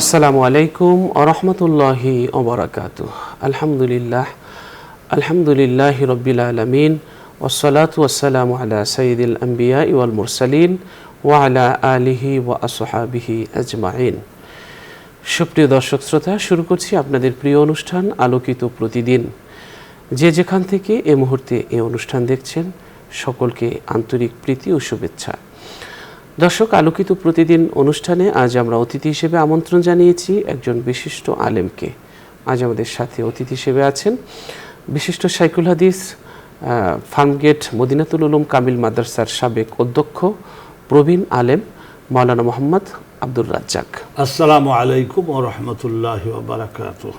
আসসালামু আলাইকুম ওয়া রাহমাতুল্লাহি ওয়া বারাকাতুহু। আলহামদুলিল্লাহি রাব্বিল আলামিন ওয়াসসালাতু ওয়াসসালামু আলা সাইয়্যিদিল আম্বিয়া ওয়াল মুরসালিন ওয়া আলা আলিহি ওয়া আসহাবিহি আজমাইন। সুপ্রিয় দর্শক শ্রোতা, শুরু করছি আপনাদের প্রিয় অনুষ্ঠান আলোকিত প্রতিদিন। যে যেখান থেকে এই মুহূর্তে এই অনুষ্ঠান দেখছেন সকলকে আন্তরিক প্রীতি ও শুভেচ্ছা। দর্শক, আলোকিত প্রতিদিন অনুষ্ঠানে আজ আমরা অতিথি হিসেবে আমন্ত্রণ জানিয়েছি একজন বিশিষ্ট আলেমকে। আজ আমাদের সাথে অতিথি হিসেবে আছেন বিশিষ্ট শাইখুল হাদিস, ফার্মগেট মদিনাতুল উলুম কামিল মাদ্রাসার সাবেক অধ্যক্ষ, প্রবীণ আলেম মাওলানা মোহাম্মদ আব্দুর রাজ্জাক। আসসালামু আলাইকুম ওয়া রাহমাতুল্লাহি ওয়া বারাকাতুহু।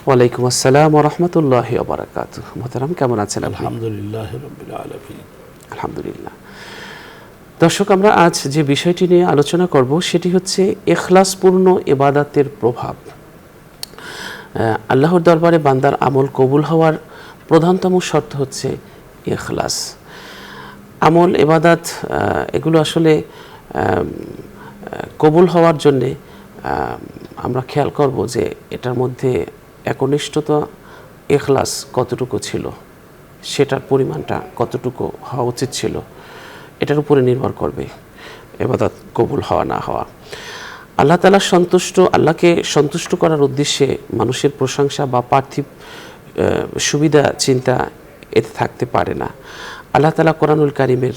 ওয়ালাইকুম আসসালাম ওয়া রাহমাতুল্লাহি ওয়া বারাকাতুহু। মোহতারাম, কেমন আছেন? আলহামদুলিল্লাহি রাব্বিল আলামিন। আলহামদুলিল্লাহ। দর্শক, আমরা আজ যে বিষয়টি নিয়ে আলোচনা করব সেটি হচ্ছে ইখলাসপূর্ণ ইবাদতের প্রভাব। আল্লাহর দরবারে বান্দার আমল কবুল হওয়ার প্রধানতম শর্ত হচ্ছে ইখলাস। আমল, ইবাদত এগুলো আসলে কবুল হওয়ার জন্যে আমরা খেয়াল করব যে এটার মধ্যে একনিষ্ঠতা, ইখলাস কতটুকু ছিল, সেটার পরিমাণটা কতটুকু হওয়া উচিত ছিল, এটার উপরে নির্ভর করবে ইবাদত কবুল হওয়া না হওয়া। আল্লাহ তাআলা আল্লাহকে সন্তুষ্ট করার উদ্দেশ্যে মানুষের প্রশংসা বা পার্থিব সুবিধা চিন্তা এতে থাকতে পারে না। আল্লাহ তাআলা কোরআনুল কারীমের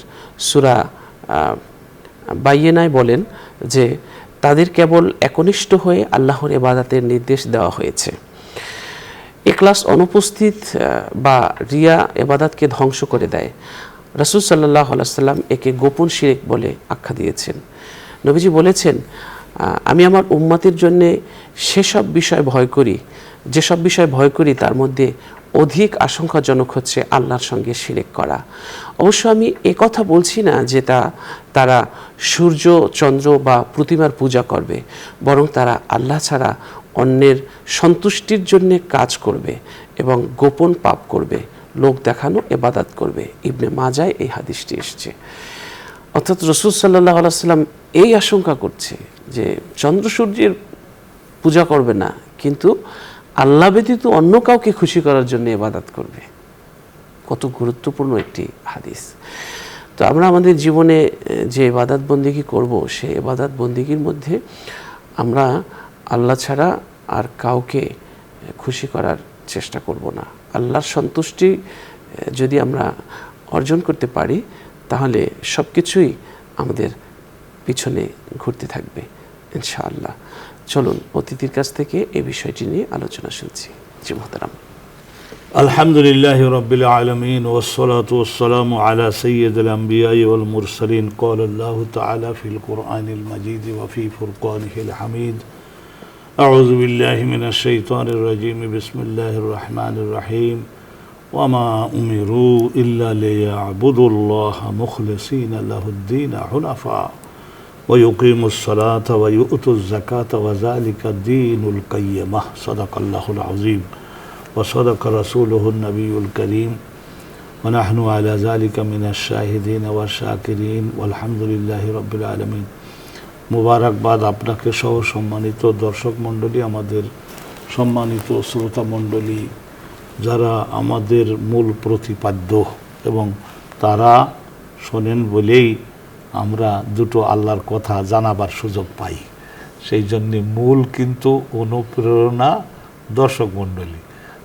সূরা বাইয়িনায় বলেন যে তাদের কেবল একনিষ্ঠ হয়ে আল্লাহর ইবাদতের নির্দেশ দেওয়া হয়েছে। ইখলাস অনুপস্থিত বা রিয়া ইবাদতকে ধ্বংস করে দেয়। রাসূল সাল্লাল্লাহু আলাইহি ওয়াসাল্লাম একে গোপন শিরক বলে আখ্যা দিয়েছেন। নবীজি বলেছেন, আমি আমার উম্মতের জন্য যেসব বিষয় ভয় করি তার মধ্যে অধিক আশঙ্কাজনক হচ্ছে আল্লাহর সঙ্গে শিরক করা। অবশ্য আমি কথা বলছি না যে তারা সূর্য, চন্দ্র বা প্রতিমার পূজা করবে, বরং তারা আল্লাহ ছাড়া অন্যের সন্তুষ্টির জন্য কাজ করবে এবং গোপন পাপ করবে, লোক দেখানো ইবাদত করবে। ইবনে মাজায় এই হাদিসটি এসেছে। অর্থাৎ রাসূল সাল্লাল্লাহু আলাইহি ওয়াসাল্লাম এই আশঙ্কা করছে যে চন্দ্র সূর্যের পূজা করবে না, কিন্তু আল্লাহ ব্যতীত অন্য কাউকে খুশি করার জন্য ইবাদত করবে। কত গুরুত্বপূর্ণ একটি হাদিস। তো আমরা আমাদের জীবনে যে ইবাদত বন্দেগী করব, সেই ইবাদত বন্দেগীর মধ্যে আমরা আল্লাহ ছাড়া আর কাউকে খুশি করার চেষ্টা করব না। আল্লাহর সন্তুষ্টি যদি আমরা অর্জন করতে পারি, তাহলে সব কিছুই আমাদের পিছনে ঘুরতে থাকবে ইনশাআল্লাহ। চলুন অতিথির কাছ থেকে এই বিষয়টি নিয়ে আলোচনা শুনছি। জি মুহতারাম। আলহামদুলিল্লাহি রাব্বিল আলামিন ওয়াসসালাতু ওয়াসসালামু আলা সাইয়্যিদিল আম্বিয়া ওয়াল মুরসালিন। ক্বালা আল্লাহু তাআলা ফিল কুরআনিল মাজিদ ওয়া ফি ফুরকানিহিল হামিদ। আউযু বিল্লাহি মিনাশ শাইতানির রাজীম। বিসমিল্লাহির রাহমানির রহিম। ওয়া মা উমিরু ইল্লা লিয়া'বুদুল্লাহা মুখলিসিনা লাহুদ-দীন হুনাফা ওয়া ইউকিমুস সালাতা ওয়া ইউতুজ যাকাতা ওয়া যালিকা দীনুল কাইয়্যিমাহ। সাদাকাল্লাহুল আযীম ওয়া সাদাকা রাসূলুহুন নবিয়্যুল কারীম ওয়া নাহনু আলা যালিকা মিনাশ শাহিদিন ওয়া শাকিরিন ওয়ালহামদুলিল্লাহি রাব্বিল আলামিন। মুবারকবাদ আপনাকে সহ সম্মানিত দর্শক মণ্ডলী, আমাদের সম্মানিত শ্রোতা মণ্ডলী, যারা আমাদের মূল প্রতিপাদ্য এবং তারা শোনেন বলেই আমরা দুটো আল্লাহর কথা জানাবার সুযোগ পাই। সেই জন্যে মূল কিন্তু অনুপ্রেরণা দর্শক মণ্ডলী।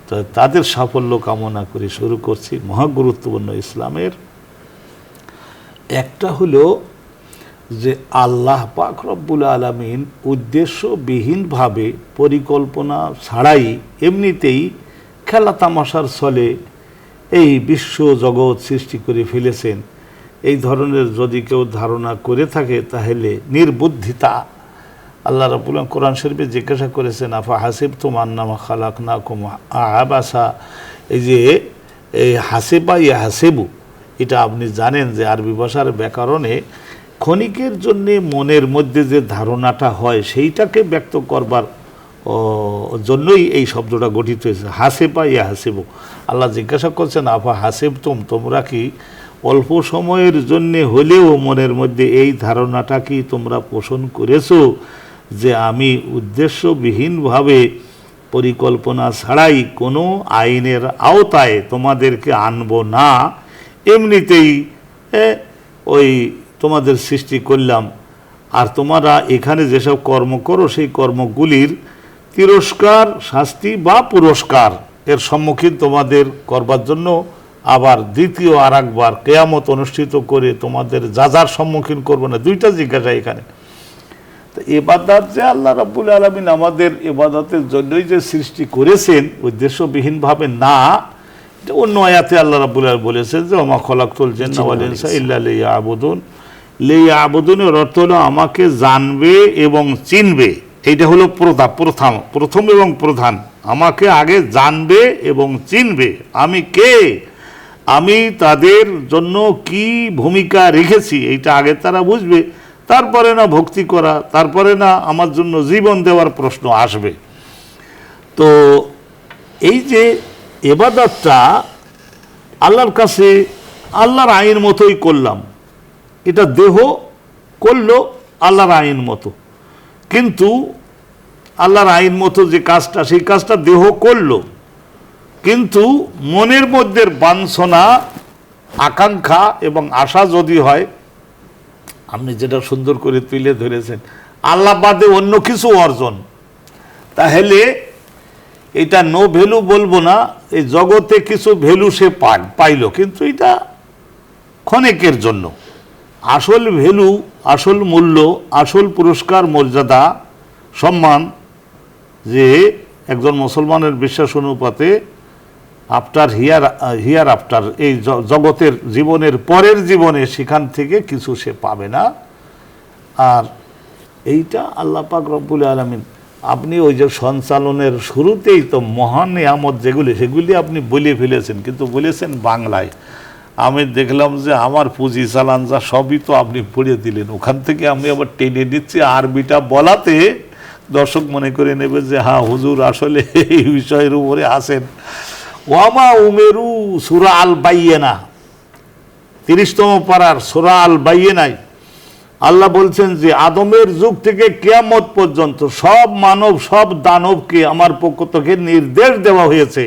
তো তাদের সাফল্য কামনা করে শুরু করছি। মহাগুরুত্বপূর্ণ ইসলামের একটা হলো যে আল্লাহ পাক রব্বুল আলামিন উদ্দেশ্যবিহীনভাবে, পরিকল্পনা ছাড়াই, এমনিতেই খেলা তামাশার ছলে এই বিশ্ব জগৎ সৃষ্টি করে ফেলেছেন। এই ধরনের যদি কেউ ধারণা করে থাকে তাহলে নির্বুদ্ধিতা। আল্লাহ রাব্বুল আলামিন কোরআন শরীফে জিজ্ঞাসা করেছেন, আফা হাসিবতুম আন্নামা খালাকনাকুম আবাসা। এই যে এই হাসিবা হাসিবু, এটা আপনি জানেন যে আরবি ভাষার ব্যাকরণে ক্ষণিকের জন্যে মনের মধ্যে যে ধারণাটা হয় সেইটাকে ব্যক্ত করবার জন্যই এই শব্দটা গঠিত হয়েছে, হাসিবা হাসিবু। আল্লাহ জিজ্ঞাসা করছেন, আফা হাসিবতুম, তোমরা কি অল্প সময়ের জন্যে হলেও মনের মধ্যে এই ধারণাটা কি তোমরা পোষণ করেছো যে আমি উদ্দেশ্যবিহীনভাবে পরিকল্পনা ছাড়াই কোনো আইনের আওতায় তোমাদেরকে আনবো না, এমনিতেই ওই তোমাদের সৃষ্টি করলাম, আর তোমরা এখানে যেসব কর্ম করো সেই কর্মগুলির তিরস্কার, শাস্তি বা পুরস্কার এর সম্মুখীন তোমাদের করবার জন্য আবার দ্বিতীয় আর একবার কেয়ামত অনুষ্ঠিত করে তোমাদের যার সম্মুখীন করবো না। দুইটা জিজ্ঞাসা এখানে। তো ইবাদত যে আল্লাহ রাব্বুল আলামিন আমাদের ইবাদতের জন্যই যে সৃষ্টি করেছেন, উদ্দেশ্যবিহীনভাবে না, এটা অন্য আয়াতে আল্লাহ রাব্বুল আলামিন বলেছেন যে ওমা খলাকতুল জিন্না ওয়াল ইনসা ইল্লা লিয়াবুদুন। লিয়াবুদুনের অর্থ হলো আমাকে জানবে এবং চিনবে। এইটা হলো প্রথম এবং প্রধান। আমাকে আগে জানবে এবং চিনবে, আমি কে, আমি তাদের জন্য কি ভূমিকা রেখেছি, এইটা আগে তারা বুঝবে। তারপরে না ভক্তি করা, তারপরে না আমার জন্য জীবন দেওয়ার প্রশ্ন আসবে। তো এই যে ইবাদতটা আল্লাহর কাছে আল্লাহর আইন মতোই করলাম, এটা দেহ করলো আল্লাহর আইন মতো, কিন্তু আল্লাহর আইন মতো যে কাজটা, সেই কাজটা দেহ করলো, কিন্তু মনের মধ্যে বাঞ্ছনা, আকাঙ্ক্ষা এবং আশা যদি হয়, আপনি যেটা সুন্দর করে তুলে ধরেছেন, আল্লাহ বাদে অন্য কিছু অর্জন, তাহলে এটা নো ভ্যালু বলবো না, এই জগতে কিছু ভ্যালু সে পাইল, কিন্তু এটা ক্ষণিকের জন্য। আসল ভ্যালু, আসল মূল্য, আসল পুরস্কার, মর্যাদা, সম্মান যে একজন মুসলমানের বিশ্বাস অনুপাতে আফটার হিয়ার আফটার, এই জগতের জীবনের পরের জীবনে সেখান থেকে কিছু সে পাবে না। আর এইটা আল্লাহ পাক রব্বুল আলামিন, আপনি ওই যে সঞ্চালনের শুরুতেই তো মহান নিয়ামত যেগুলি, সেগুলি আপনি বলে ফেলেছেন, কিন্তু বলেছেন বাংলায়। আমি দেখলাম যে আমার পুঁজি চালান যা সবই তো আপনি পড়ে দিলেন, ওখান থেকে আমি আবার টেনে নিচ্ছি আরবিটা বলাতে দর্শক মনে করে নেবে যে হ্যাঁ হুজুর আসলে এই বিষয়ের উপরে আসেন। ওয়ামা উমেরু সূরা আল বাইয়িনা, 30তম পারার সূরা আল বাইয়িনায় আল্লাহ বলছেন যে আদমের যুগ থেকে কিয়ামত পর্যন্ত সব মানব, সব দানবকে আমার পক্ষ থেকে নির্দেশ দেওয়া হয়েছে।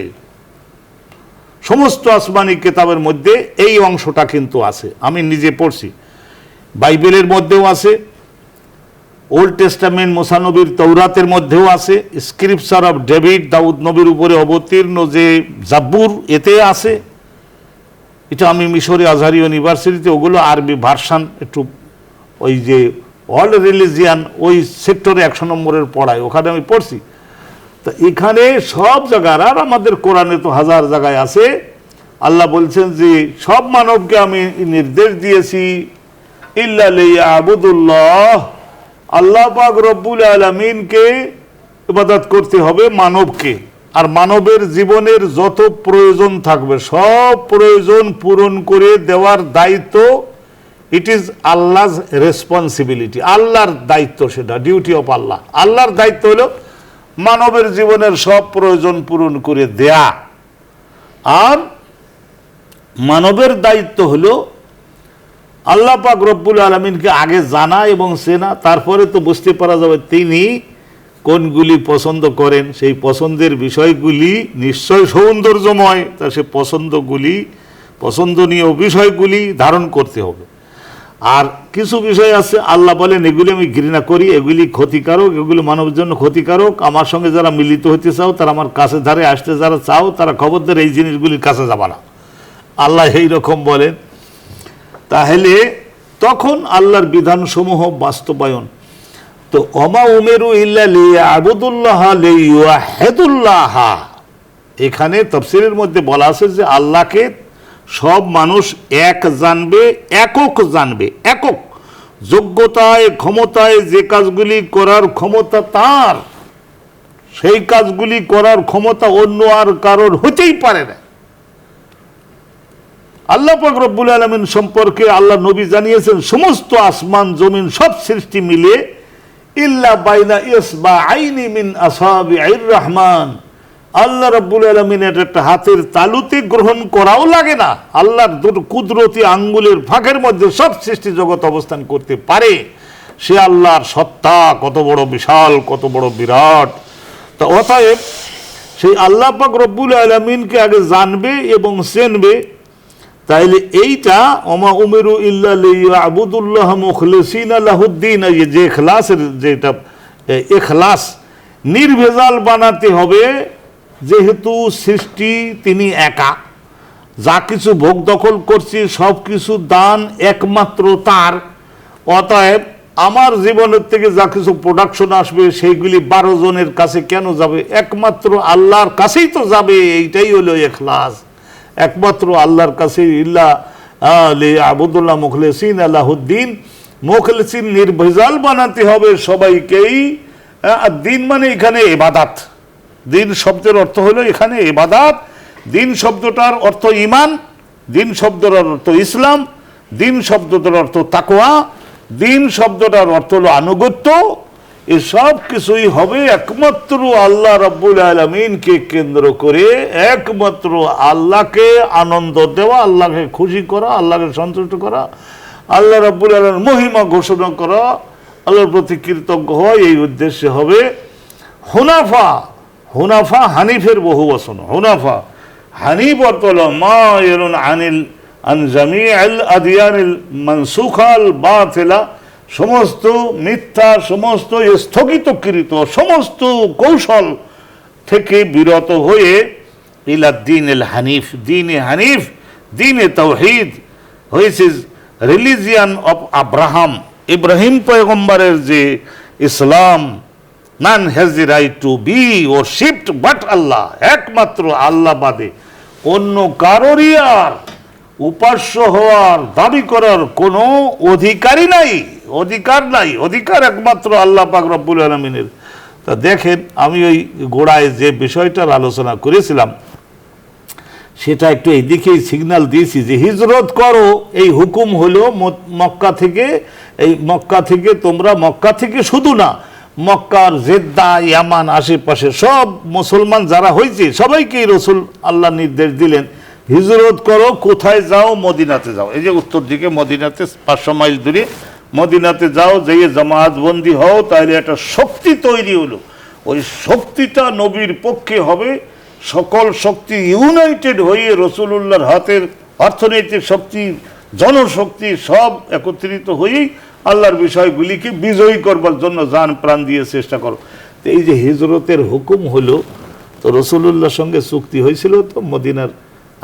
সমস্ত আসমানি কিতাবের মধ্যে এই অংশটা কিন্তু আছে, আমি নিজে পড়ছি, বাইবেলের মধ্যেও আছে, ওল্ড টেস্টামেন্ট মুসা নবীর তৌরাতের মধ্যেও আছে, স্ক্রিপচার অফ ডেভিড, দাউদ নবীর উপরে অবতীর্ণ যে জাব্বুর, এতে আছে। এটা আমি মিশরে আজহারি ইউনিভার্সিটিতে ওগুলো আরবি ভার্সান, একটু ওই যে ওয়ার্ল্ড রিলিজিয়ান ওই সেক্টরে 100 নম্বরের পড়ায়, ওখানে আমি পড়ছি। তো এখানে সব জায়গার, আর আমাদের কোরআনে তো হাজার জায়গায় আছে, আল্লাহ বলছেন যে সব মানবকে আমি নির্দেশ দিয়েছি ইল্লা লিয়াবুদুল্লাহ, আল্লাহ পাক রব্বুল আলামিনকে ইবাদত করতে হবে মানবকে। আর মানবের জীবনের যত প্রয়োজন থাকবে সব প্রয়োজন পূরণ করে দেওয়ার দায়িত্ব, ইট ইজ আল্লাহর রেসপন্সিবিলিটি, আল্লাহর দায়িত্ব, সেটা ডিউটি অফ আল্লাহ। আল্লাহর দায়িত্ব হলো মানবের জীবনের সব প্রয়োজন পূরণ করে দেয়া, আর মানবের দায়িত্ব হলো আল্লাহ পাক রব্বুল আলামিনকে আগে জানা এবং চেনা, তারপরে তো বুঝতে পারা যাবে তিনি কোনগুলি পছন্দ করেন, সেই পছন্দের বিষয়গুলি নিশ্চয় সৌন্দর্যময়, তা সে পছন্দনীয় বিষয়গুলি ধারণ করতে হবে। আর কিছু বিষয় আছে আল্লাহ বলেন এগুলি আমি ঘৃণা করি, এগুলি ক্ষতিকারক, এগুলি মানবের জন্য ক্ষতিকারক, আমার সঙ্গে যারা মিলিত হইতে চাও, তারা আমার কাছে ধারে আসতে যারা চাও, তারা খবরদার এই জিনিসগুলির কাছে যাবা না, আল্লাহ এই রকম বলেন। তাহলে তখন আল্লাহর বিধানসমূহ বাস্তবায়ন। তো ওমা উমেরু ইল্লা লিয়াবুদুল্লাহ লিওয়াহিদুল্লাহ, এখানে তাফসীরের মধ্যে বলা আছে যে আল্লাহকে সব মানুষ এক জানবে, একক জানবে, একক যোগ্যতায়, ক্ষমতায় যে কাজগুলি করার ক্ষমতা তার, সেই কাজগুলি করার ক্ষমতা অন্য আর কারোর হতেই পারে না। আল্লাহ পাক রব্বুল আলামিন সম্পর্কে আল্লাহ নবী জানিয়েছেন সমস্ত আসমান জমিন সব সৃষ্টি মিলে ইল্লা বাইনা ইসবাআইনি মিন আসাবি'ir রহমান, আল্লাহ রাব্বুল আলামিনের একটা হাতের তালুতে গ্রহণ করাও লাগে না, আল্লাহর দুটো কুদরতি আঙ্গুলের ফাঁকের মধ্যে সব সৃষ্টি জগৎ অবস্থান করতে পারে। সে আল্লাহর সত্তা কত বড় বিশাল, কত বড় বিরাট। তা অতএব সেই আল্লাহ পাক রব্বুল আলামিনকে আগে জানবে এবং চিনবে। তাইলে এইটা ওমা উমিরু ইল্লা লিয়াবুদুল্লাহ মুখলিসিনা লাহুদ্দিন, যে ইখলাসের যেটা ইখলাস নির্ভেজাল বানাতে হবে। যেহেতু সৃষ্টি তিনি একা, যা কিছু ভোগ দখল করছি সব কিছু দান একমাত্র তার। অতএব আমার জীবনের থেকে যা কিছু প্রোডাকশন আসবে সেইগুলি 12 জনের কাছে কেন যাবে? একমাত্র আল্লাহর কাছেই তো যাবে। এইটাই হলো ইখলাস, একমাত্র আল্লাহর কাছে। ইল্লা লিয়াবুদুল্লাহ মুখলিসিনা লাহুদ্দিন, মুখলিসিন নির্ভেজাল বানাতে হবে সবাইকেই। দিন মানে এখানে ইবাদত। দিন শব্দের অর্থ হলো এখানে ইবাদত। দিন শব্দটার অর্থ ঈমান, দিন শব্দটার অর্থ ইসলাম, দিন শব্দটার অর্থ তাকওয়া, দিন শব্দটার অর্থ হলো আনুগত্য। এসব কিছুই হবে একমাত্র আল্লাহ রাব্বুল আলামিনকে কেন্দ্র করে, একমাত্র আল্লাহকে আনন্দ দেওয়া, আল্লাহকে খুশি করা, আল্লাহকে সন্তুষ্ট করা, আল্লাহ রাব্বুল আলামিনের মহিমা ঘোষণা করা, আল্লাহর প্রতি কৃতজ্ঞ হওয়া। এই উদ্দেশ্যে হবে হুনাফা। হুনাফা হানিফের বহু বচন। হুনাফা, হানিফ অর্থ হলো মাইলুন আন জামিআল আদিয়ানিল মানসুখাল বাতিলা, সমস্ত মিথ্যা, সমস্ত স্থগিতকৃত সমস্ত কৌশল থেকে বিরত হয়ে ইলা দ্বীনিল হানিফ, দ্বীনে হানিফ, দ্বীনে তাওহীদ হয়েছে রিলিজিয়ান অফ আব্রাহাম, ইব্রাহিম পয়গম্বরের যে Islam. Man has the right to be worshipped but Allah, একমাত্র আল্লাহ বাদে অন্য কারোরই আর উপাস্য হওয়ার দাবি করার কোনো অধিকারই নাই, অধিকার নাই। অধিকার একমাত্র আল্লাহ পাক রব্বুল আলামিনের। তা দেখেন, আমি ওই গোড়ায় যে বিষয়টার আলোচনা করেছিলাম সেটা একটু এই দিকেই সিগন্যাল দিয়েছি যে হিজরত করো। এই হুকুম হলো মক্কা থেকে, এই মক্কা থেকে তোমরা, মক্কা থেকে শুধু না, মক্কার জেদ্দা, ইয়ামান আশেপাশে সব মুসলমান যারা হয়েছে সবাইকেই রসুল আল্লাহ নির্দেশ দিলেন হিজরত করো। কোথায় যাও? মদিনাতে যাও। এই যে উত্তর দিকে মদিনাতে 500 মাইল দূরে মদিনাতে যাও, যেয়ে জামাতবন্দি হও। তাহলে একটা শক্তি তৈরি হলো। ওই শক্তিটা নবীর পক্ষে হবে। সকল শক্তি ইউনাইটেড হয়ে রসুলুল্লাহর হাতের অর্থনৈতিক শক্তি, জনশক্তি সব একত্রিত হয়েই আল্লাহর বিষয়গুলিকে বিজয়ী করবার জন্য জান প্রাণ দিয়ে চেষ্টা করো। তো এই যে হিজরতের হুকুম হলো, তো রসুলুল্লাহর সঙ্গে চুক্তি হয়েছিল। তো মদিনার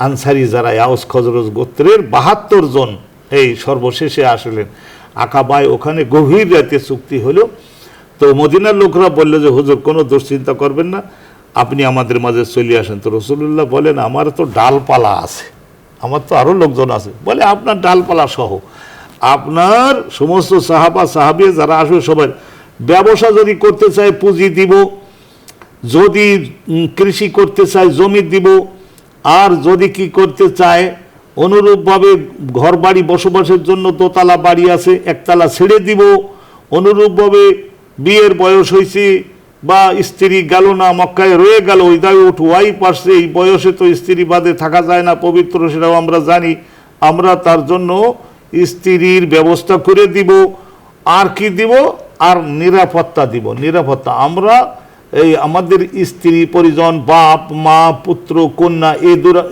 আনসারি যারা আওস খজরজ গোত্রের 72 জন এই সর্বশেষে আসলেন আকাবায়, ওখানে গভীর রাতে চুক্তি হলো। তো মদিনার লোকরা বললো যে হুজুর কোনো দুশ্চিন্তা করবেন না, আপনি আমাদের মাঝে চলে আসেন। তো রসুলুল্লাহ বলেন আমার তো ডালপালা আছে, আমার তো আরও লোকজন আছে। বলে আপনার ডালপালা সহ আপনার সমস্ত সাহাবা সাহাবী যারা আসবে সবাই, ব্যবসা যদি করতে চায় পুঁজি দিব, যদি কৃষি করতে চায় জমি দিব, আর যদি কি করতে চায় অনুরূপভাবে ঘর বাড়ি বসবাসের জন্য দোতলা বাড়ি আছে একতলা ছেড়ে দিব। অনুরূপভাবে বিয়ের বয়স হয়েছে বা স্ত্রী গেল না, মক্কায় রয়ে গেল, ওই দায় ওয়াই পারছে, এই বয়সে তো স্ত্রী বাদে থাকা যায় না, পবিত্র সেটাও আমরা জানি, আমরা তার জন্য স্ত্রীর ব্যবস্থা করে দিব। আর কি দিব? আর নিরাপত্তা দিব। নিরাপত্তা আমরা এই আমাদের স্ত্রী পরিজন, বাপ মা পুত্র কন্যা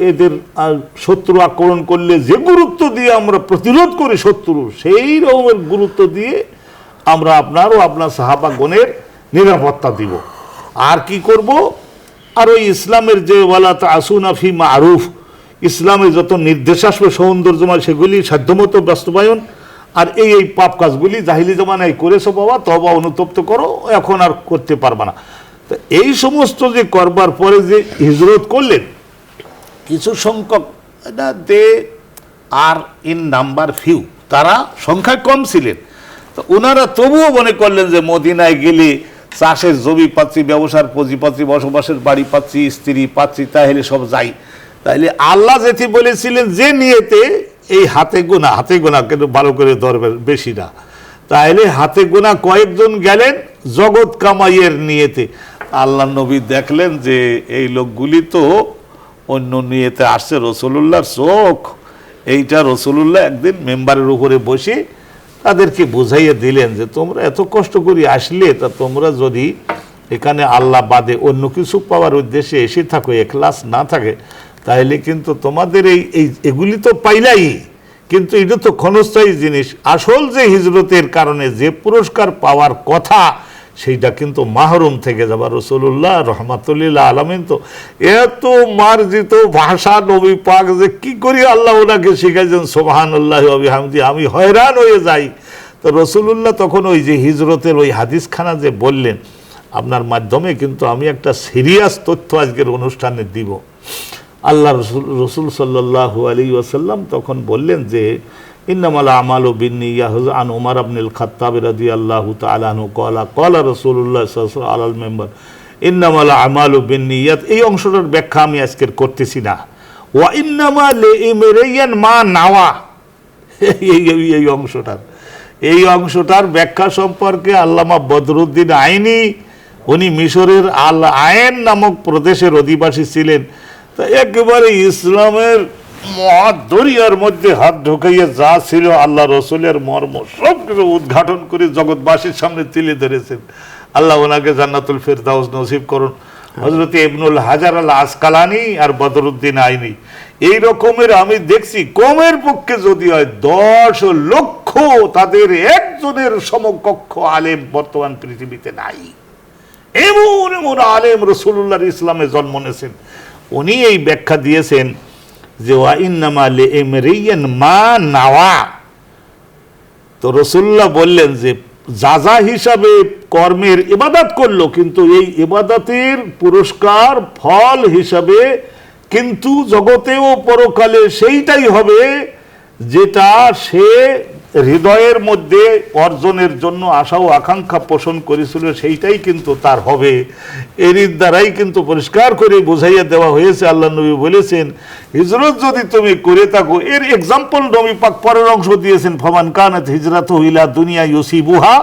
এদের শত্রু আক্রমণ করলে যে গুরুত্ব দিয়ে আমরা প্রতিরোধ করি শত্রু, সেই রকমের গুরুত্ব দিয়ে আমরা আপনার ও আপনার সাহাবাগণের নিরাপত্তা দিব। আর কি করব? আর ওই ইসলামের যে ওয়ালা তাসুনা ফি মারুফ, ইসলামের যত নির্দেশ আসবে সৌন্দর্যময় সেগুলি সাধ্যমতো বাস্তবায়ন। আর এই পাপ কাজগুলি জাহিলি জমানায় করেছো বাবা, তবা অনুতপ্ত করো, এখন আর করতে পারবা না। তো এই সমস্ত যে করবার পরে যে হিজরত করলেন, কিছু সংখ্যক দে আর ইন নাম্বার ফিউ, তারা সংখ্যায় কম ছিলেন। তো ওনারা তবুও মনে করলেন যে মদিনায় গেলে চাষের জমি পাচ্ছি, ব্যবসার পুঁজি পাচ্ছি, বসবাসের বাড়ি পাচ্ছি, স্ত্রী পাচ্ছি, তাহলে সব যাই। তাইলে আল্লাহ যেটি বলেছিলেন যে নিয়েতে এই হাতে গোনা কিন্তু ভালো করে ধরবেন, বেশি না। তাইলে হাতে গোনা কয়েকজন গেলেন জগৎ কামাইয়ের নিয়েতে। আল্লাহ নবী দেখলেন যে এই লোকগুলি তো অন্য নিয়েতে আসছে, রসুলুল্লাহর চোখ। এইটা রসুলুল্লাহ একদিন মেম্বারের উপরে বসে তাদেরকে বুঝাইয়ে দিলেন যে তোমরা এত কষ্ট করে আসলে, তা তোমরা যদি এখানে আল্লাহ বাদে অন্য কিছু পাওয়ার উদ্দেশ্যে এসে থাকো, ইখলাস না থাকে, তাহলে কিন্তু তোমাদের এগুলি তো পাইলাই, কিন্তু এটা তো ক্ষণস্থায়ী জিনিস। আসল যে হিজরতের কারণে যে পুরস্কার পাওয়ার কথা, সেইটা কিন্তু মাহরুম থেকে যাবা। রাসূলুল্লাহ রহমাতুল্লিল আলামিন তো এত মার্জিত ভাষা নবী পাক যে কি করি আল্লাহ ওনাকে শিখাইছেন, সুবহানাল্লাহি ওয়া বিহামদি, আমি হয়রান হয়ে যাই। তো রাসূলুল্লাহ তখন ওই যে হিজরতের ওই হাদিসখানা যে বললেন, আপনার মাধ্যমে কিন্তু আমি একটা সিরিয়াস তথ্য আজকের অনুষ্ঠানে দিব। আল্লাহ রসুল সাল্লাল্লাহু আলাইহি ওয়াসাল্লাম তখন বললেন যে ইন্নামাল আমালু বিন্নিয়াহ, আন উমর ইবনুল খাত্তাব রাদিয়াল্লাহু তাআলা আনহু ক্বালা রাসূলুল্লাহ সাল্লাল্লাহু আলাইহি আলাল মেম্বার ইন্নামাল আমালু বিন্নিয়াত। এই অংশটার ব্যাখ্যা আমি আজকে করতেছি না। ওয়া ইন্নামা লিইমরিয়ান মা নাওয়া, এই অংশটার ব্যাখ্যা সম্পর্কে আল্লামা বদরুদ্দিন আইনি, উনি মিশরের আল আয়েন নামক প্রদেশের অধিবাসী ছিলেন। তা একেবারে ইসলামের মহাদরিয়ার মধ্যে হাত ঢুকাইয়া যা ছিল আল্লাহ রসুলের মর্ম সব কিছু উদ্ঘাটন করে জগৎবাসীর সামনে তুলে ধরেছেন। আল্লাহ ওনাকে জান্নাতুল ফেরদাউস নসিব করুন। হযরত ইবনুল হাজার আল আসকালানি আর বদরুদ্দিন আইনি, এই রকমের আমি দেখছি কমের পক্ষে যদি হয় 10 লক্ষ, তাদের একজনের সমকক্ষ আলেম বর্তমান পৃথিবীতে নাই। এমন এমন আলেম রাসূলুল্লাহর ইসলামে জন্ম নিয়েছেন। উনি এই ব্যাখ্যা দিয়েছেন যে ওয়া ইন্নামা লিইমরিয়ান মা নাওয়া। তো রাসূলুল্লাহ বললেন যে যাজা হিসাবে কর্মের ইবাদত করলো, কিন্তু এই ইবাদতের পুরস্কার ফল হিসাবে কিন্তু জগতে ও পরকালে সেইটাই হবে যেটা সে হৃদয়ের মধ্যে অর্জনের জন্য আশা ও আকাঙ্ক্ষা পোষণ করেছিল, সেইটাই কিন্তু তার হবে। এর দ্বারাই কিন্তু পরিষ্কার করে বুঝাইয়া দেওয়া হয়েছে। আল্লাহ নবী বলেছেন হিজরত যদি তুমি করে থাকো, এর এক্সাম্পল নবী পাক পরের অংশ দিয়েছেন, ফামান কানাত হিজরাতুহু ইলা দুনিয়া ইউসিবুহা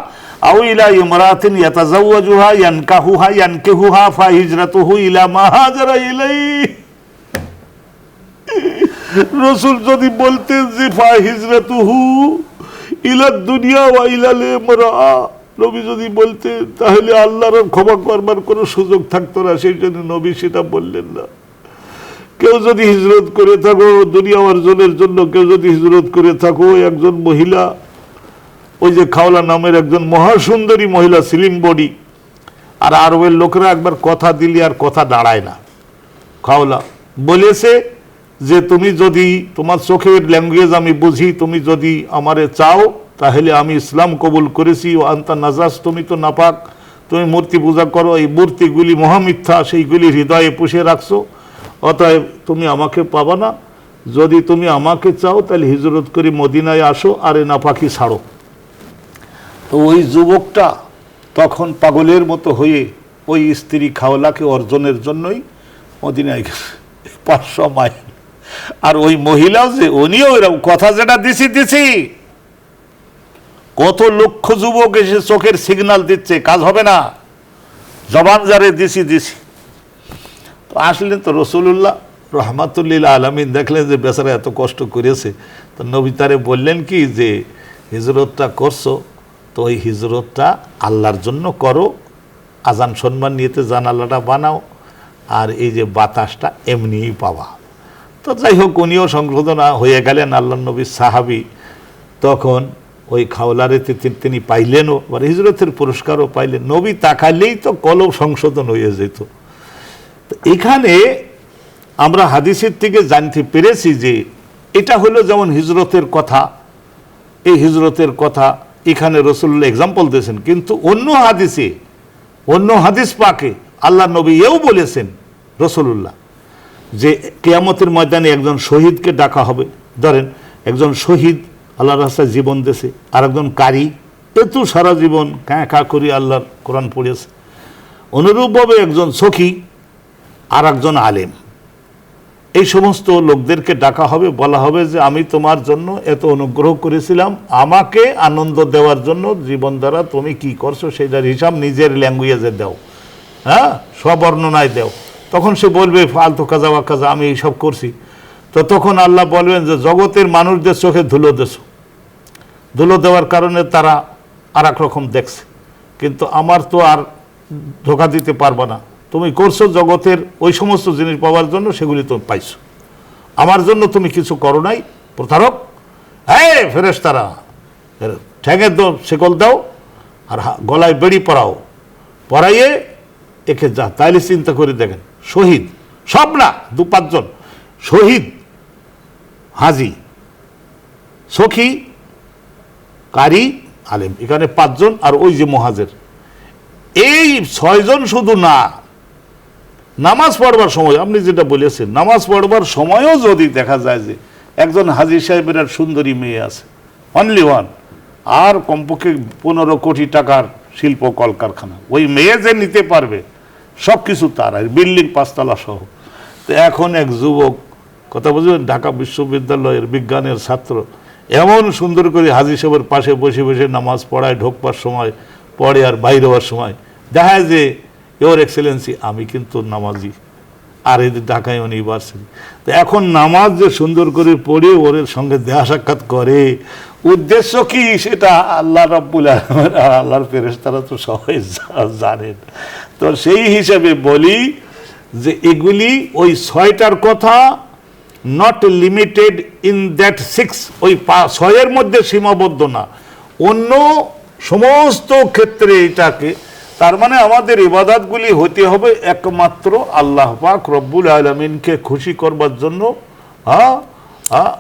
আও ইলা ইমরাতিন ইয়াতাজাওয়াজুহা ইয়ানকিহুহা ফাহিজরাতুহু ইলা মা হাজারা ইলাইহি। রাসূল যদি বলতেন যে ফাহিজরাতুহু ইলা দুনিয়া ওয়া ইলাল ইমরা, নবী যদি বলতেন তাহলে আল্লাহর ক্ষমা করবার কোনো সুযোগ থাকতো না, সেই জন্য নবী সেটা বললেন না। কেউ যদি হিজরত করে থাকো দুনিয়া অর্জনের জন্য, কেউ যদি হিজরত করে থাকো, একজন মহিলা, ওই যে খাওলা নামের একজন মহাসুন্দরী মহিলা, স্লিম বডি, আর আরবের লোকেরা একবার কথা দিলে আর কথা দাঁড়ায় না। খাওলা বলেছে যে তুমি যদি, তোমার চোখের ল্যাঙ্গুয়েজ আমি বুঝি, তুমি যদি আমারে চাও তাহলে আমি ইসলাম কবুল করেছি। ও আন্তা নাজাস, তুমি তো নাপাক, তুমি মূর্তি পূজা করো, এই মূর্তিগুলি মহামিথ্যা, সেইগুলি হৃদয়ে পুষে রাখছো, অতএব তুমি আমাকে পাবা না। যদি তুমি আমাকে চাও তাহলে হিজরত করে মদিনায় আসো, আর এ নাপাকি ছাড়ো। তো ওই যুবকটা তখন পাগলের মতো হয়ে ওই স্ত্রী খাওলাকে অর্জনের জন্যই মদিনায় গেছে, 500 মাইল। আর ওই মহিলাও যে, উনিও এরকম কথা যেটা দিছি, কত লক্ষ যুবক এসে চোখের সিগন্যাল দিচ্ছে, কাজ হবে না, জবান যারে দিছি। তো আসলেন তো রাসূলুল্লাহ রহমাতুল্লিল আলামিন, দেখলেন যে বেচারা এত কষ্ট করেছে, তো নবী তারে বললেন কি যে হিজরতটা করছো, তো ওই হিজরতটা আল্লাহর জন্য করো, আজান সম্মান নিয়েতে জানালাটা বানাও, আর এই যে বাতাসটা এমনিই পাওয়া। তো যাই হোক, উনিও সংশোধন হয়ে গেলেন, আল্লাহ নবীর সাহাবী। তখন ওই খাওলারেতে তিনি পাইলেনও, আবার হিজরতের পুরস্কারও পাইলেন। নবী তাকালেই তো কলব সংশোধন হয়ে যেত। তো এখানে আমরা হাদিসের থেকে জানতে পেরেছি যে এটা হলো যেমন হিজরতের কথা, এই হিজরতের কথা এখানে রাসূলুল্লাহ এক্সাম্পল দিয়েছেন, কিন্তু অন্য হাদিস পাকে আল্লাহ নবী এও বলেছেন রাসূলুল্লাহ যে কিয়ামতের ময়দানে একজন শহীদকে ডাকা হবে। ধরেন একজন শহীদ আল্লাহর রাস্তায় জীবন দিয়েছে, আর একজন কারি এত সারা জীবন কাঁ করি আল্লাহর কোরআন পড়েছে। অনুরূপভাবে একজন সখী আর একজন আলেম, এই সমস্ত লোকদেরকে ডাকা হবে, বলা হবে যে আমি তোমার জন্য এত অনুগ্রহ করেছিলাম, আমাকে আনন্দ দেওয়ার জন্য জীবন দ্বারা তুমি কি করছো সেটার হিসাব নিজের ল্যাঙ্গুয়েজে দাও, হ্যাঁ, স্ববর্ণনায় দাও। তখন সে বলবে ফালতু কাজা বা কাজা, আমি এইসব করছি। তো তখন আল্লাহ বলবেন যে জগতের মানুষদের চোখে ধুলো দেছো, ধুলো দেওয়ার কারণে তারা আর এক রকম দেখছে, কিন্তু আমার তো আর ধোঁকা দিতে পারবে না। তুমি করছো জগতের ওই সমস্ত জিনিস পাওয়ার জন্য, সেগুলি তুমি পাইছো, আমার জন্য তুমি কিছু করো নাই, প্রতারক। হ্যাঁ ফেরেশতারা, ঠ্যাঙে শেকল দাও আর গলায় বেড়ি পরাও, পরাইয়ে একে যা। তাইলে চিন্তা করে দেখেন, শহীদ সব না, 2-5 জন শহীদ, হাজি, সখী, কারি, আলেম, এখানে 5 জন, আর ওই যে মুহাজির, এই 6 জন শুধু না, নামাজ পড়বার সময় আপনি যেটা বলেছেন, নামাজ পড়বার সময়ও যদি দেখা যায় যে একজন হাজি সাহেবের আর সুন্দরী মেয়ে আছে, অনলি ওয়ান, আর কমপক্ষে 15 কোটি টাকার শিল্প কলকারখানা, ওই মেয়ে যে নিতে পারবে সব কিছু তার, আর বিল্ডিং 5 তলা সহ। তো এখন এক যুবক, কথা বুঝবেন, ঢাকা বিশ্ববিদ্যালয়ের বিজ্ঞানের ছাত্র, এমন সুন্দর করে হাজি সাহেবের পাশে বসে বসে নামাজ পড়ায়, ঢোকবার সময় পড়ে আর বাইরে হওয়ার সময় দেখা যায় যে ইওর এক্সেলেন্সি আমি কিন্তু নামাজি, আর এই ঢাকা ইউনিভার্সিটি। তো এখন নামাজ যে সুন্দর করে পড়ে ওর সঙ্গে দেহা সাক্ষাৎ করে, উদ্দেশ্য কি সেটা আল্লাহ রাব্বুল আলামিন আর আল্লাহর ফেরেশতারা তো সবাই জানেন। তো সেই হিসাবে বলি যে এগুলি ওই 6টার কথা, নট লিমিটেড ইন দ্যাট 6, ওই 6-এর মধ্যে সীমাবদ্ধ না, অন্য সমস্ত ক্ষেত্রে এটাকে। তার মানে আমাদের ইবাদতগুলি হতে হবে একমাত্র আল্লাহ পাক রব্বুল আলামিনকে খুশি করবার জন্য,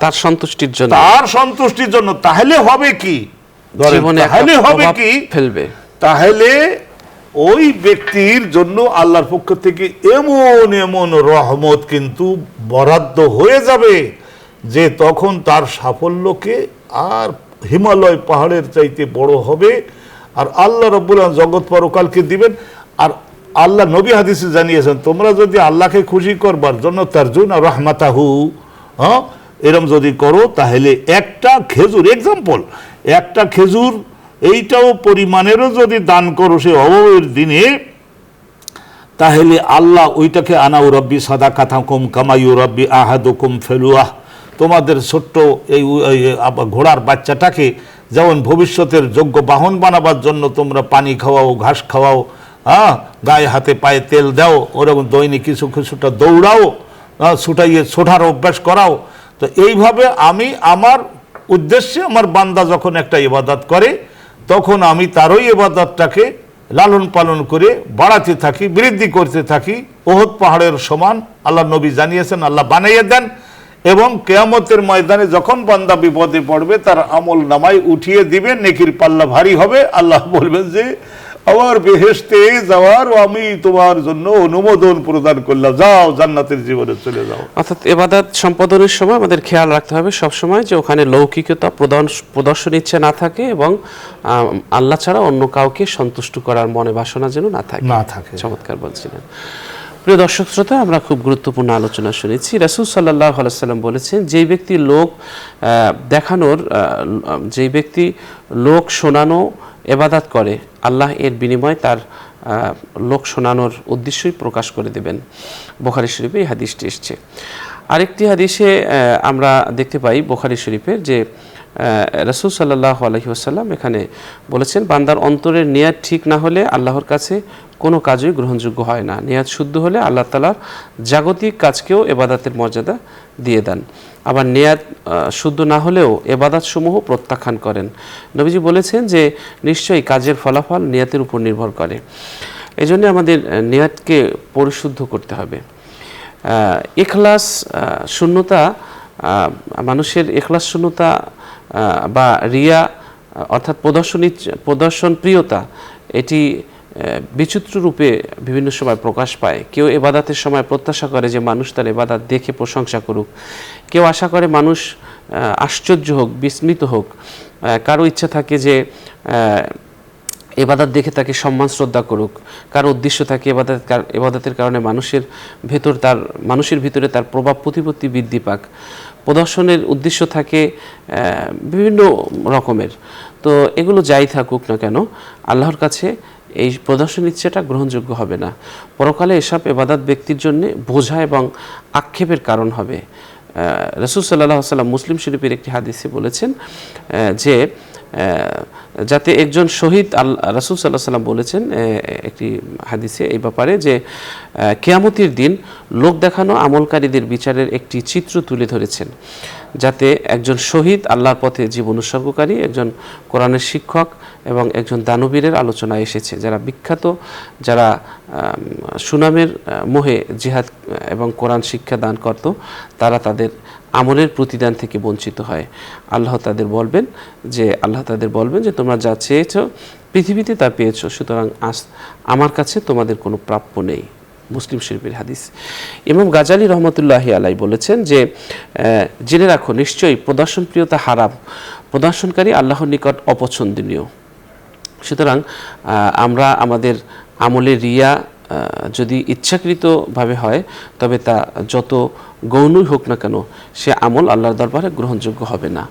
তার সন্তুষ্টির জন্য, তার সন্তুষ্টির জন্য। তাহলে হবে কি, তাহলে হবে কি ফেলবে, তাহলে ওই ব্যক্তির জন্য আল্লাহর পক্ষ থেকে এমন এমন রহমত কিন্তু বরাদ্দ হয়ে যাবে যে তখন তার সাফল্যকে আর হিমালয় পাহাড়ের চাইতে বড় হবে। আর আল্লাহ রাব্বুল আলামিন জগৎ পরকালকে দিবেন। আর আল্লাহ নবী হাদিসে জানিয়েছেন, তোমরা যদি আল্লাহকে খুশি করবার জন্য তারজুনা রাহমাতাহু, এরম যদি করো, তাহলে একটা খেজুর, এক্সাম্পল, একটা খেজুর এইটাও পরিমাণেরও যদি দান করো সে অভাবের দিনে, তাহলে আল্লাহ ওইটাকে আনা রব্বি সাদাকাতাকুম কামা ইউরাব্বি আহাদুকুম ফেলুয়াহ, তোমাদের ছোট্ট এই ঘোড়ার বাচ্চাটাকে যেমন ভবিষ্যতের যোগ্য বাহন বানাবার জন্য তোমরা পানি খাওয়াও, ঘাস খাওয়াও, গায়ে হাতে পায়ে তেল দাও, ওরকম দৈনিক কিছু কিছুটা দৌড়াও, ছুটাইয়ে ছোটার অভ্যাস করাও। তো এইভাবে আমি আমার উদ্দেশ্যে, আমার বান্দা যখন একটা ইবাদত করে তখন আমি তারই ইবাদতটাকে লালন পালন করে বাড়াতে থাকি, বৃদ্ধি করতে থাকি, ওহদ পাহাড়ের সমান আল্লাহ নবী জানিয়েছেন, আল্লাহ বানিয়ে দেন। এবং কিয়ামতের ময়দানে যখন বান্দা বিপদে পড়বে তার আমল নামায় উঠিয়ে দিবেন, নেকির পাল্লা ভারী হবে, আল্লাহ বলবেন যে আমার বেহেশতে যাওয়ার আমি তোমার জন্য অনুমোদন প্রদান করলাম, যাও জান্নাতের জীবনে চলে যাও। অর্থাৎ ইবাদত সম্পাদনের সময় আমাদের খেয়াল রাখতে হবে সবসময় যে ওখানে লৌকিকতা প্রদর্শন ইচ্ছে না থাকে এবং আল্লাহ ছাড়া অন্য কাউকে সন্তুষ্ট করার মনে বাসনা যেন না থাকে। চমৎকার বলছিলেন। প্রিয় দর্শক শ্রোতা, আমরা খুব গুরুত্বপূর্ণ আলোচনা শুনেছি। রাসূল সাল্লাল্লাহু আলাইহি ওয়াসাল্লাম বলেছেন, যেই ব্যক্তি যেই ব্যক্তি লোক শোনানো ইবাদত করে, আল্লাহ এর বিনিময়ে তার লোক শোনানোর উদ্দেশ্যই প্রকাশ করে দেবেন। বুখারী শরীফে এই হাদিসটি এসেছে। আরেকটি হাদিসে আমরা দেখতে পাই বুখারী শরীফের যে রাসূল সাল্লাল্লাহু আলাইহি ওয়াসাল্লাম এখানে বলেছেন, বান্দার অন্তরের নিয়াত ঠিক না হলে আল্লাহর কাছে কোনো কাজই গ্রহণযোগ্য হয় না। নিয়াত শুদ্ধ হলে আল্লাহ তাআলা জাগতিক কাজকেও ইবাদতের মর্যাদা দিয়ে দেন। আবার নিয়াত শুদ্ধ না হলেও ইবাদতসমূহ প্রত্যাখ্যান করেন। নবীজি বলেছেন যে নিশ্চয়ই কাজের ফলাফল নিয়াতের উপর নির্ভর করে। এজন্য আমাদের নিয়াতকে পরিশুদ্ধ করতে হবে। ইখলাস শূন্যতা, মানুষের ইখলাস শূন্যতা বা রিয়া অর্থাৎ প্রদর্শন প্রিয়তা, এটি বিচিত্র রূপে বিভিন্ন সময় প্রকাশ পায়। কেউ ইবাদতের সময় প্রত্যাশা করে যে মানুষ তার ইবাদত দেখে প্রশংসা করুক, কেউ আশা করে মানুষ আশ্চর্য হোক, বিস্মিত হোক, কারো ইচ্ছা থাকে যে ইবাদত দেখে তাকে সম্মান শ্রদ্ধা করুক, কারো উদ্দেশ্য থাকে ইবাদতের কারণে মানুষের ভিতরে তার প্রভাব প্রতিপত্তি বৃদ্ধি পাক। প্রদর্শনের উদ্দেশ্য থাকে বিভিন্ন রকমের। তো এগুলো যাই থাকুক না কেন, আল্লাহর কাছে এই প্রদর্শন ইচ্ছেটা গ্রহণযোগ্য হবে না। পরকালে এসব ইবাদত ব্যক্তির জন্য বোঝা এবং আক্ষেপের কারণ হবে। রাসূল সাল্লাল্লাহু আলাইহি ওয়াসাল্লাম মুসলিম শরীফের একটি হাদিসে বলেছেন যে যাতে একজন শহীদ রাসূল সাল্লাল্লাহু আলাইহি ওয়াসাল্লাম বলেছেন একটি হাদিসে এই ব্যাপারে যে কিয়ামতের দিন লোক দেখানো আমলকারীদের বিচারের একটি চিত্র তুলে ধরেছেন, যাতে একজন শহীদ আল্লাহর পথে জীবন উৎসর্গকারী, একজন কোরআনের শিক্ষক এবং একজন দানবীরের আলোচনা এসেছে, যারা বিখ্যাত, যারা সুনামের মোহে জিহাদ এবং কোরআন শিক্ষা দান করত, তারা তাদের আমলের প্রতিদান থেকে বঞ্চিত হয়। আল্লাহ তাদের বলবেন যে তোমরা যা চেয়েছো পৃথিবীতে তা পেয়েছো, সুতরাং আমার কাছে তোমাদের কোনো প্রাপ্য নেই। মুসলিম শরীফের হাদিস। ইমাম গাজালি রহমতুল্লাহি আলাই বলেছেন যে জেনে রাখো নিশ্চয়ই প্রদর্শনপ্রিয়তা হারাম, প্রদর্শনকারী আল্লাহর নিকট অপছন্দনীয়। সুতরাং আমরা আমাদের আমলে রিয়া যদি ইচ্ছাকৃতভাবে হয় তবে তা যত গৌণই হোক না কেন সে আমল আল্লাহর দরবারে গ্রহণযোগ্য হবে না।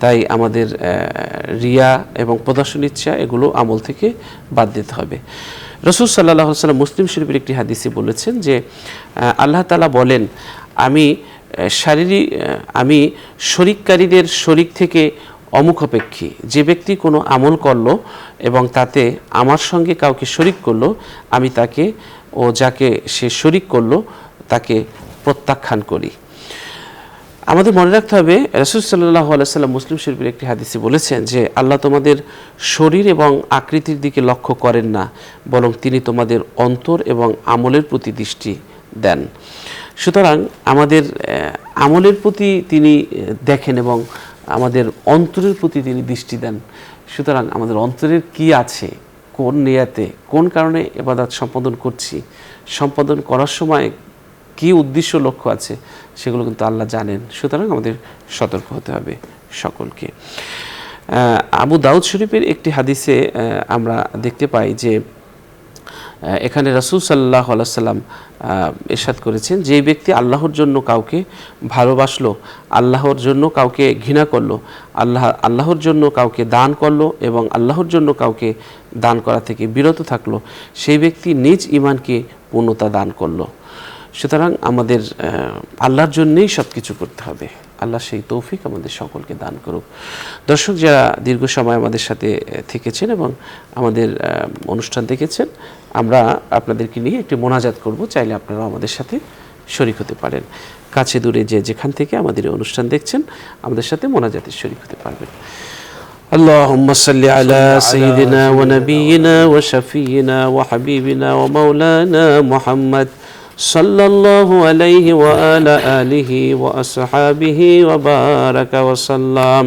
তাই আমাদের রিয়া এবং প্রদর্শন ইচ্ছা এগুলো আমল থেকে বাদ দিতে হবে। রাসূল সাল্লাল্লাহু আলাইহি ওয়াসাল্লাম মুসলিম শরীফের একটি হাদিসে বলেছেন যে আল্লাহ তাআলা বলেন, আমি শরিককারীদের শরিক থেকে অমুখাপেক্ষী। যে ব্যক্তি কোনো আমল করলো এবং তাতে আমার সঙ্গে কাউকে শরিক করলো, আমি তাকে ও যাকে সে শরিক করলো তাকে প্রত্যাখ্যান করি। আমাদের মনে রাখতে হবে রাসূল সাল্লাল্লাহু আলাইহি ওয়াসাল্লাম মুসলিম শরীফের একটি হাদিসে বলেছেন যে আল্লাহ তোমাদের শরীর এবং আকৃতির দিকে লক্ষ্য করেন না, বরং তিনি তোমাদের অন্তর এবং আমলের প্রতি দৃষ্টি দেন। সুতরাং আমাদের আমলের প্রতি তিনি দেখেন এবং আমাদের অন্তরের প্রতি তিনি দৃষ্টি দেন। সুতরাং আমাদের অন্তরের কি আছে, কোন নিয়াতে, কোন কারণে ইবাদত সম্পাদন করছি, সম্পাদন করার সময় কি উদ্দেশ্য লক্ষ্য আছে, সেগুলো কিন্তু আল্লাহ জানেন। সুতরাং আমাদের সতর্ক হতে হবে সকলকে। আবু দাউদ শরীফের একটি হাদিসে আমরা দেখতে পাই যে এখানে রাসূল সাল্লাল্লাহু আলাইহি ওয়াসাল্লাম ইরশাদ করেছেন, যে ব্যক্তি আল্লাহর জন্য কাউকে ভালোবাসলো, আল্লাহর জন্য কাউকে ঘৃণা করলো, আল্লাহর জন্য কাউকে দান করলো এবং আল্লাহর জন্য কাউকে দান করা থেকে বিরত থাকলো, সেই ব্যক্তি নিজ ঈমানকে পূর্ণতা দান করলো। সুতরাং আমাদের আল্লাহর জন্যই সব কিছু করতে হবে। আল্লাহ সেই তৌফিক আমাদের সকলকে দান করুক। দর্শক যারা দীর্ঘ সময় আমাদের সাথে থেকেছেন এবং আমাদের অনুষ্ঠান দেখেছেন, আমরা আপনাদেরকে নিয়ে একটি মোনাজাত করব, চাইলে আপনারা আমাদের সাথে শরীক হতে পারেন। কাছে দূরে যেখান থেকে আমাদের এই অনুষ্ঠান দেখছেন আমাদের সাথে মোনাজাতে শরীক হতে পারবেন। اللهم صل على سيدنا ونبينا وشفينا وحبيبنا ومولانا محمد صلى الله عليه وعلى آله وأصحابه وبارك وسلم.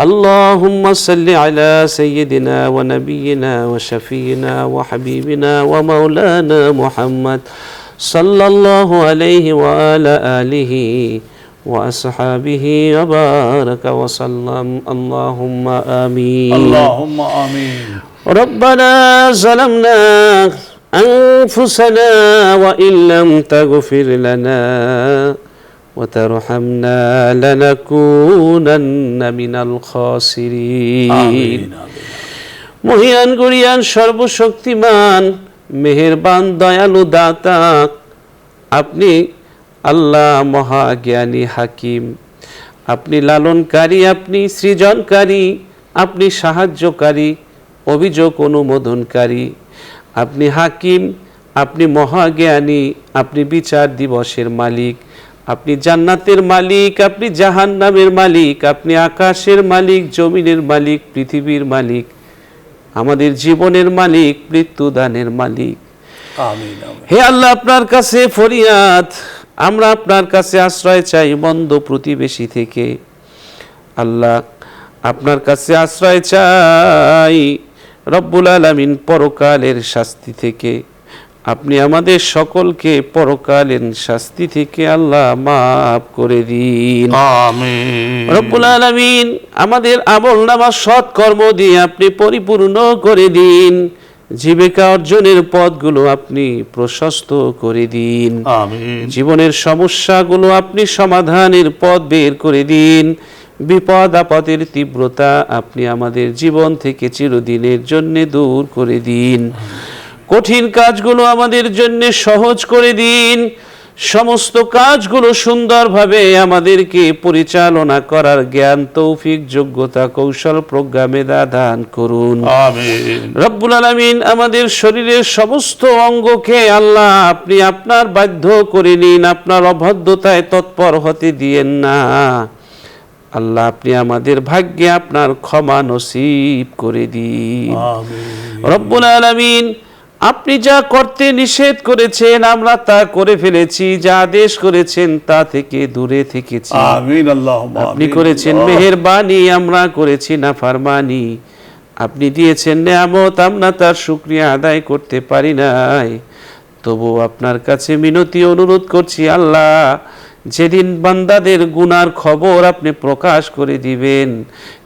اللهم صل على سيدنا ونبينا وشفينا وحبيبنا ومولانا محمد صلى الله عليه وعلى آله وأصحابه وبارك وسلم. اللهم آمين. اللهم آمين. ربنا ظلمنا أنفسنا وإن لم تغفر لنا وترحمنا لنكونن من الخاسرين. মহিয়ান গুরিয়ান সর্বশক্তিমান মেহেরবান দয়ালু দাতা, আপনি আল্লাহ মহাজ্ঞানী হাকিম, আপনি লালনকারী, আপনি সৃজনকারী, আপনি সাহায্যকারী, অভিযোগ অনুমোদনকারী, আপনি হাকিম, আপনি মহাজ্ঞানী, আপনি বিচার দিবসের মালিক, আপনি জান্নাতের মালিক, আপনি জাহান্নামের মালিক, আপনি আকাশের মালিক, জমিনের মালিক, পৃথিবীর মালিক, আমাদের জীবনের মালিক, মৃত্যুদানের মালিক। আমিন। হে আল্লাহ, আপনার কাছে ফরিয়াদ, আমরা আপনার কাছে আশ্রয় চাই মন্দ প্রতিবেশী থেকে। আল্লাহ, আপনার কাছে আশ্রয় চাই রব্বুল আলামিন পরকালের শাস্তি থেকে। আপনি আমাদের সকলকে পরকালীন শাস্তি থেকে আল্লাহ মাফ করে দিন। আমিন। রব্বুল আলামিন আমাদের আমলনামা সৎ কর্ম দিয়ে আপনি পরিপূর্ণ করে দিন। জীবিকা অর্জনের পথগুলো আপনি প্রশস্ত করে দিন। আমিন। জীবনের সমস্যাগুলো আপনি সমাধানের পথ বের করে দিন। বিপদ আপদের তীব্রতা আপনি আমাদের জীবন থেকে চিরদিনের জন্য দূর করে দিন। কঠিন কাজগুলো আমাদের জন্য সহজ করে দিন। সমস্ত কাজগুলো সুন্দরভাবে আমাদেরকে পরিচালনা করার জ্ঞান, তৌফিক, যোগ্যতা, কৌশল, প্রজ্ঞা, মেধা দান করুন। আমিন। রব্বুল আলামিন আমাদের শরীরের সমস্ত অঙ্গকে আল্লাহ আপনি আপনার বাধ্য করে নিন, আপনার অবাধ্যতায় তৎপর হতে দিয়েন না। আল্লাহ আপনি আমাদের ভাগ্যে আপনার ক্ষমা নসিব করে দিন। আমিন। রব্বুল আলামিন আপনি যা করতে নিষেধ করেছেন আমরা তা করে ফেলেছি, যা আদেশ করেছেন তা থেকে দূরে থেকেছি। আমিন। আল্লাহুম্মা আপনি আমিন। করেছেন মেহেরবানি, আমরা করেছি নাফরমানি। আপনি দিয়েছেন নিয়ামত, আমরা তার শুকরিয়া আদায় করতে পারি নাই। তবু আপনার কাছে মিনতি অনুরোধ করছি আল্লাহ, যেদিন বান্দাদের গুনার খবর আপনি প্রকাশ করে দিবেন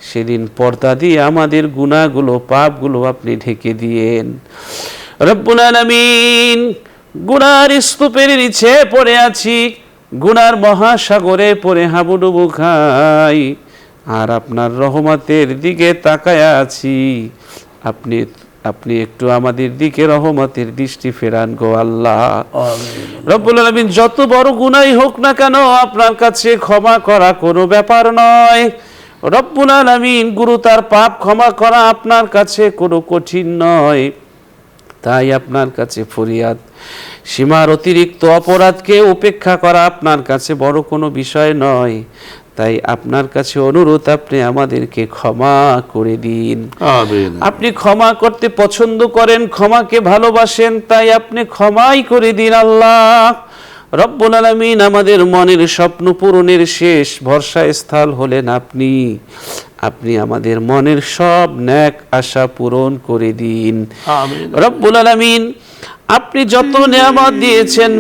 সেদিন পর্দা দিয়ে আমাদের গুনাহগুলো, পাপগুলো আপনি ঢেকে দিয়েন। রব্বুল আলামিন গুনার স্তূপের নিচে পড়ে আছি, গুনার মহাসাগরে পড়ে হাবুডুবু খাই, আর আপনার রহমতের দিকে তাকায়া আছি। আপনি একটু আমাদের দিকে রহমতের দৃষ্টি ফেরান গো আল্লাহ। আমিন। রব্বুল আলামিন যত বড় গুনাহই হোক না কেন আপনার কাছে ক্ষমা করা কোনো ব্যাপার নয়। রব্বুল আলামিন গুরুতর পাপ ক্ষমা করা আপনার কাছে কোনো কঠিন নয়। তাই আপনার কাছে ফরিয়াদ, সীমার অতিরিক্ত অপরাধকে উপেক্ষা করা আপনার কাছে বড় কোনো বিষয় নয়। তাই আপনার কাছে অনুরোধ, আপনি আমাদেরকে ক্ষমা করে দিন। আমিন। আপনি ক্ষমা করতে পছন্দ করেন, ক্ষমাকে ভালোবাসেন, তাই আপনি ক্ষমাই করে দিন আল্লাহ। রব্বুল আলামিন আমাদের মনের স্বপ্ন পূরণের শেষ ভরসা স্থল হলেন আপনি। আপনি আমাদের মনের সব নেক আশা পূরণ করে দিন। আমিন। রব্বুল আলামিন আপনি যত নিয়ামত দিয়েছেন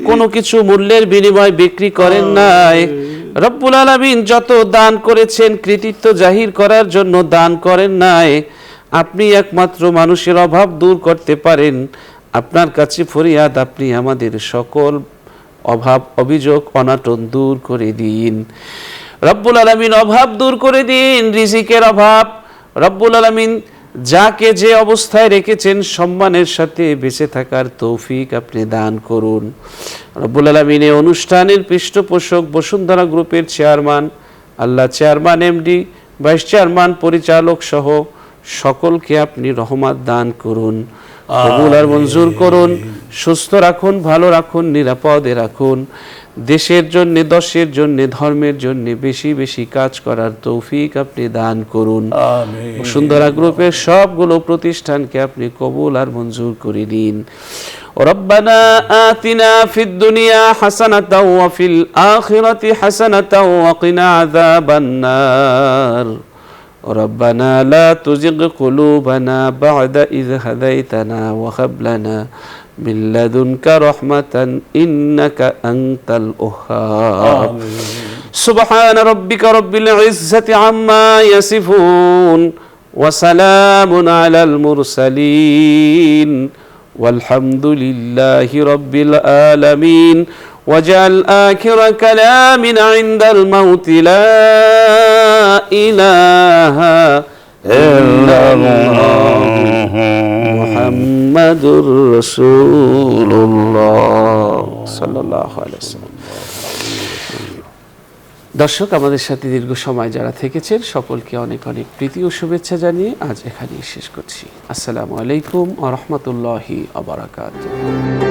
কোনো কিছু মূল্যের বিনিময় বিক্রি করেন নাই। রব্বুল আলামিন যত দান করেছেন কৃতিত্ব জাহির করার জন্য দান করেন নাই। আপনি একমাত্র মানুষের অভাব দূর করতে পারেন। আপনার কাছে ফরিয়াদ, আপনি আমাদের সকল অভাব, অভিযোগ, অনাটন দূর করে দিন। রব্বুল আলামিন অভাব দূর করে দিন, রিজিকের অভাব। রব্বুল আলামিন যাকে যে অবস্থায় রেখেছেন সম্মানের সাথে বেঁচে থাকার তৌফিক আপনি দান করুন। রব্বুল আলামিন এই অনুষ্ঠানের পৃষ্ঠপোষক বসুন্ধরা গ্রুপের চেয়ারম্যান, আল্লাহ চেয়ারম্যান, এমডি, ভাইস চেয়ারম্যান, পরিচালক সহ সকলকে আপনি রহমত দান করুন, কবুল আর মঞ্জুর করুন। সুস্থ রাখুন, ভালো রাখুন, নিরাপদে রাখুন। দেশের জন্য, দশের জন্য, ধর্মের জন্য বেশি বেশি কাজ করার তৌফিক আপনি দান করুন। আমিন। বসুন্ধরা গ্রুপের সবগুলো প্রতিষ্ঠানকে আপনি কবুল আর মঞ্জুর করে দিন। রব্বানা আতিনা ফিদ দুনিয়া হাসানাতাও ওয়া ফিল আখিরাতি হাসানাতাও ওয়া কিনা আযাবান নার। ربنا لا تزغ قلوبنا بعد إذ هديتنا وهب لنا من لدنك رحمة إنك أنت الوهاب. سبحان ربك رب العزة عما يصفون وسلام على المرسلين والحمد لله رب العالمين. واجعل آخر كلامنا عند الموت لا إله إلا الله محمد رسول الله صلى الله عليه وسلم. দর্শক, আমাদের সাথে দীর্ঘ সময় যারা থেকেছেন সকলকে অনেক অনেক প্রীতি ও শুভেচ্ছা জানিয়ে আজ এখানেই শেষ করছি। আসসালামু আলাইকুম ওয়া রাহমাতুল্লাহি ওয়া বারাকাতুহু।